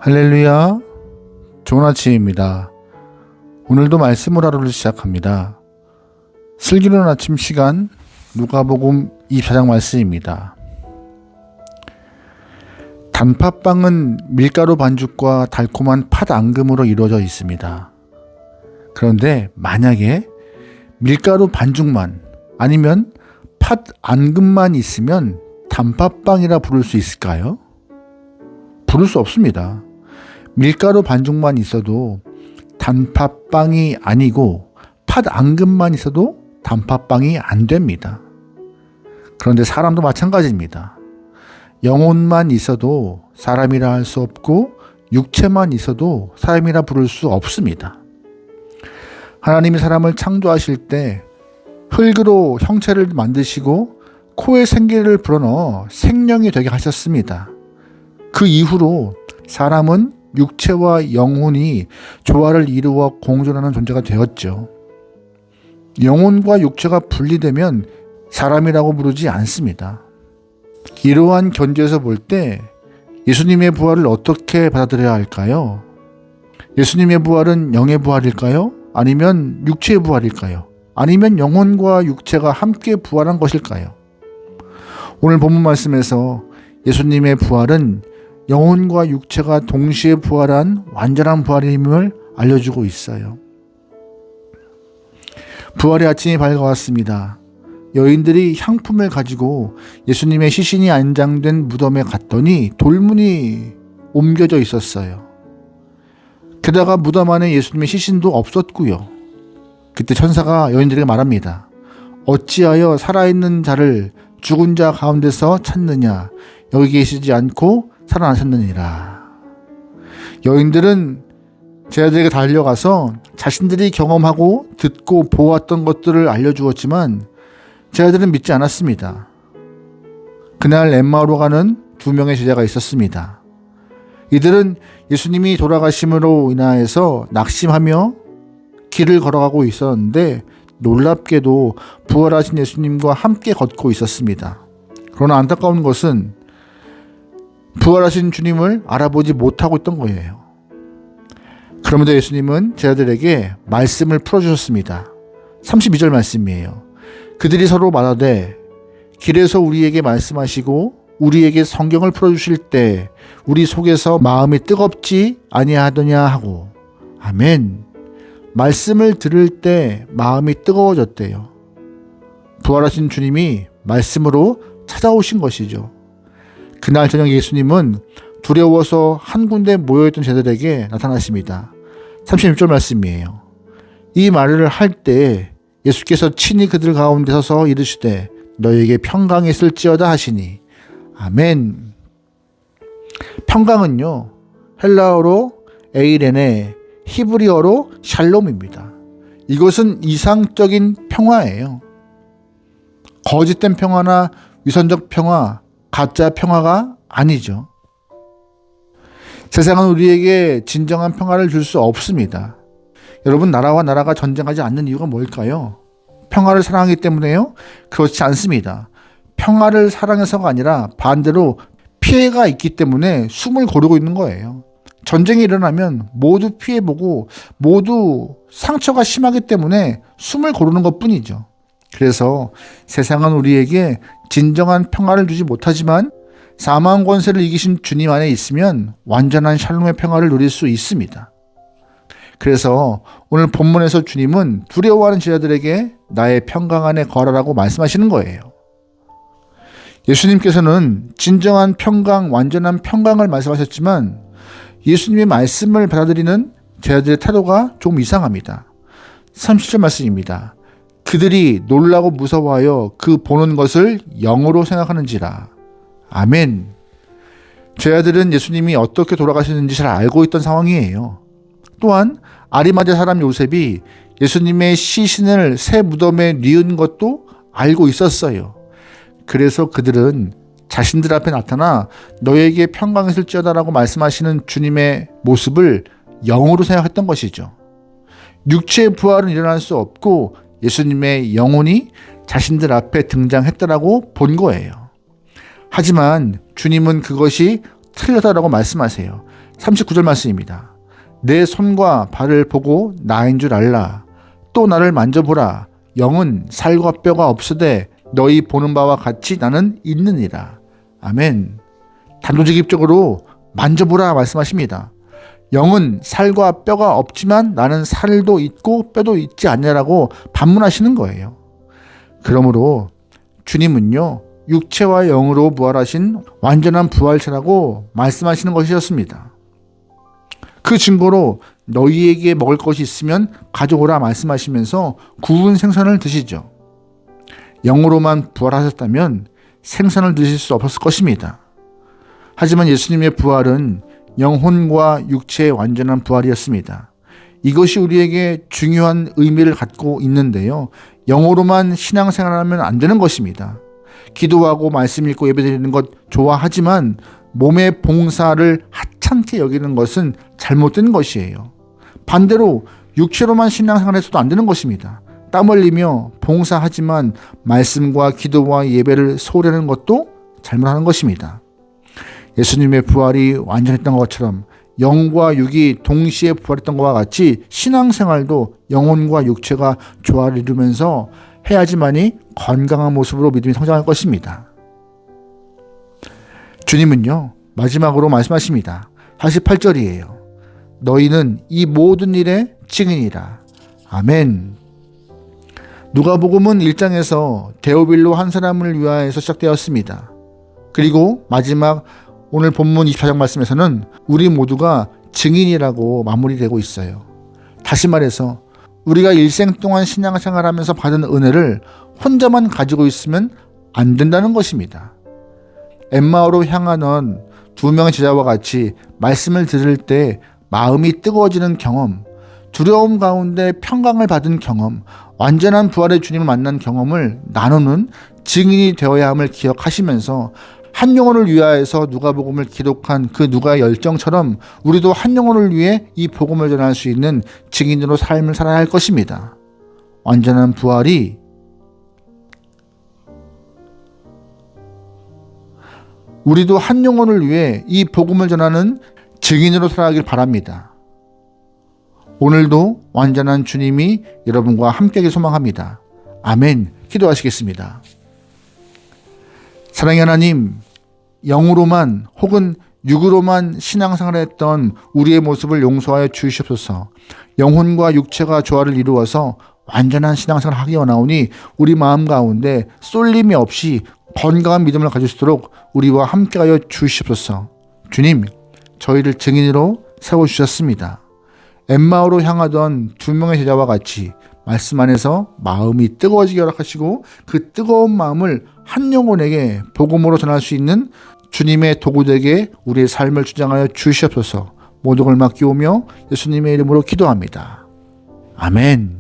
할렐루야, 좋은 아침입니다. 오늘도 말씀으로 하루를 시작합니다. 슬기로운 아침 시간 누가복음 24장 말씀입니다. 단팥빵은 밀가루 반죽과 달콤한 팥 앙금으로 이루어져 있습니다. 그런데 만약에 밀가루 반죽만 아니면 팥 앙금만 있으면 단팥빵이라 부를 수 있을까요? 부를 수 없습니다. 밀가루 반죽만 있어도 단팥빵이 아니고 팥 앙금만 있어도 단팥빵이 안 됩니다. 그런데 사람도 마찬가지입니다. 영혼만 있어도 사람이라 할 수 없고 육체만 있어도 사람이라 부를 수 없습니다. 하나님이 사람을 창조하실 때 흙으로 형체를 만드시고 코에 생기를 불어넣어 생명이 되게 하셨습니다. 그 이후로 사람은 육체와 영혼이 조화를 이루어 공존하는 존재가 되었죠. 영혼과 육체가 분리되면 사람이라고 부르지 않습니다. 이러한 견지에서 볼 때 예수님의 부활을 어떻게 받아들여야 할까요? 예수님의 부활은 영의 부활일까요? 아니면 육체의 부활일까요? 아니면 영혼과 육체가 함께 부활한 것일까요? 오늘 본문 말씀에서 예수님의 부활은 영혼과 육체가 동시에 부활한 완전한 부활임을 알려주고 있어요. 부활의 아침이 밝아왔습니다. 여인들이 향품을 가지고 예수님의 시신이 안장된 무덤에 갔더니 돌문이 옮겨져 있었어요. 게다가 무덤 안에 예수님의 시신도 없었고요. 그때 천사가 여인들에게 말합니다. 어찌하여 살아있는 자를 죽은 자 가운데서 찾느냐? 여기 계시지 않고 살아나셨느니라. 여인들은 제자들에게 달려가서 자신들이 경험하고 듣고 보았던 것들을 알려주었지만 제자들은 믿지 않았습니다. 그날 엠마오로 가는 2명의 제자가 있었습니다. 이들은 예수님이 돌아가심으로 인하여서 낙심하며 길을 걸어가고 있었는데 놀랍게도 부활하신 예수님과 함께 걷고 있었습니다. 그러나 안타까운 것은 부활하신 주님을 알아보지 못하고 있던 거예요. 그럼에도 예수님은 제자들에게 말씀을 풀어주셨습니다. 32절 말씀이에요. 그들이 서로 말하되 길에서 우리에게 말씀하시고 우리에게 성경을 풀어주실 때 우리 속에서 마음이 뜨겁지 아니하더냐 하고. 아멘. 말씀을 들을 때 마음이 뜨거워졌대요. 부활하신 주님이 말씀으로 찾아오신 것이죠. 그날 저녁 예수님은 두려워서 한 군데 모여있던 제자들에게 나타나십니다. 36절 말씀이에요. 이 말을 할 때 예수께서 친히 그들 가운데 서서 이르시되 너에게 평강이 있을지어다 하시니. 아멘. 평강은요, 헬라어로 에이레네, 히브리어로 샬롬입니다. 이것은 이상적인 평화예요. 거짓된 평화나 위선적 평화, 가짜 평화가 아니죠. 세상은 우리에게 진정한 평화를 줄 수 없습니다. 여러분, 나라와 나라가 전쟁하지 않는 이유가 뭘까요? 평화를 사랑하기 때문에요? 그렇지 않습니다. 평화를 사랑해서가 아니라 반대로 피해가 있기 때문에 숨을 고르고 있는 거예요. 전쟁이 일어나면 모두 피해보고 모두 상처가 심하기 때문에 숨을 고르는 것뿐이죠. 그래서 세상은 우리에게 진정한 평화를 주지 못하지만 사망 권세를 이기신 주님 안에 있으면 완전한 샬롬의 평화를 누릴 수 있습니다. 그래서 오늘 본문에서 주님은 두려워하는 제자들에게 나의 평강 안에 거하라고 말씀하시는 거예요. 예수님께서는 진정한 평강, 완전한 평강을 말씀하셨지만 예수님의 말씀을 받아들이는 제자들의 태도가 조금 이상합니다. 30절 말씀입니다. 그들이 놀라고 무서워하여 그 보는 것을 영으로 생각하는지라. 아멘. 제자들은 예수님이 어떻게 돌아가셨는지 잘 알고 있던 상황이에요. 또한 아리마대 사람 요셉이 예수님의 시신을 새 무덤에 뉘은 것도 알고 있었어요. 그래서 그들은 자신들 앞에 나타나 너에게 평강이 있을지어다라고 말씀하시는 주님의 모습을 영으로 생각했던 것이죠. 육체의 부활은 일어날 수 없고 예수님의 영혼이 자신들 앞에 등장했다라고 본 거예요. 하지만 주님은 그것이 틀렸다라고 말씀하세요. 39절 말씀입니다. 내 손과 발을 보고 나인 줄 알라. 또 나를 만져보라. 영은 살과 뼈가 없으되 너희 보는 바와 같이 나는 있느니라. 아멘. 단도직입적으로 만져보라 말씀하십니다. 영은 살과 뼈가 없지만 나는 살도 있고 뼈도 있지 않냐라고 반문하시는 거예요. 그러므로 주님은요, 육체와 영으로 부활하신 완전한 부활체라고 말씀하시는 것이었습니다. 그 증거로 너희에게 먹을 것이 있으면 가져오라 말씀하시면서 구운 생선을 드시죠. 영으로만 부활하셨다면 생선을 드실 수 없었을 것입니다. 하지만 예수님의 부활은 영혼과 육체의 완전한 부활이었습니다. 이것이 우리에게 중요한 의미를 갖고 있는데요. 영어로만 신앙생활하면 안 되는 것입니다. 기도하고 말씀 읽고 예배드리는 것 좋아하지만 몸의 봉사를 하찮게 여기는 것은 잘못된 것이에요. 반대로 육체로만 신앙생활해서도 안 되는 것입니다. 땀 흘리며 봉사하지만 말씀과 기도와 예배를 소홀히 하는 것도 잘못하는 것입니다. 예수님의 부활이 완전했던 것처럼 영과 육이 동시에 부활했던 것과 같이 신앙생활도 영혼과 육체가 조화를 이루면서 해야지만이 건강한 모습으로 믿음이 성장할 것입니다. 주님은요, 마지막으로 말씀하십니다. 48절이에요. 너희는 이 모든 일의 증인이라. 아멘. 누가복음은 1장에서 데오빌로 한 사람을 위하여서 시작되었습니다. 그리고 마지막 오늘 본문 24장 말씀에서는 우리 모두가 증인이라고 마무리되고 있어요. 다시 말해서 우리가 일생 동안 신앙생활하면서 받은 은혜를 혼자만 가지고 있으면 안 된다는 것입니다. 엠마오로 향하는 두 명의 제자와 같이 말씀을 들을 때 마음이 뜨거워지는 경험, 두려움 가운데 평강을 받은 경험, 완전한 부활의 주님을 만난 경험을 나누는 증인이 되어야 함을 기억하시면서 한 영혼을 위하여서 누가복음을 기록한 그 누가의 열정처럼 우리도 한 영혼을 위해 이 복음을 전할 수 있는 증인으로 삶을 살아야 할 것입니다. 완전한 부활이 우리도 한 영혼을 위해 이 복음을 전하는 증인으로 살아가길 바랍니다. 오늘도 완전한 주님이 여러분과 함께하길 소망합니다. 아멘. 기도하시겠습니다. 사랑의 하나님, 영으로만 혹은 육으로만 신앙생활을 했던 우리의 모습을 용서하여 주시옵소서. 영혼과 육체가 조화를 이루어서 완전한 신앙생활을 하기 원하오니 우리 마음 가운데 쏠림이 없이 건강한 믿음을 가질 수 있도록 우리와 함께하여 주시옵소서. 주님, 저희를 증인으로 세워주셨습니다. 엠마오로 향하던 두 명의 제자와 같이 말씀 안에서 마음이 뜨거워지게 허락하시고 그 뜨거운 마음을 한 영혼에게 복음으로 전할 수 있는 주님의 도구되게 우리의 삶을 주장하여 주시옵소서. 모든 걸 맡기오며 예수님의 이름으로 기도합니다. 아멘.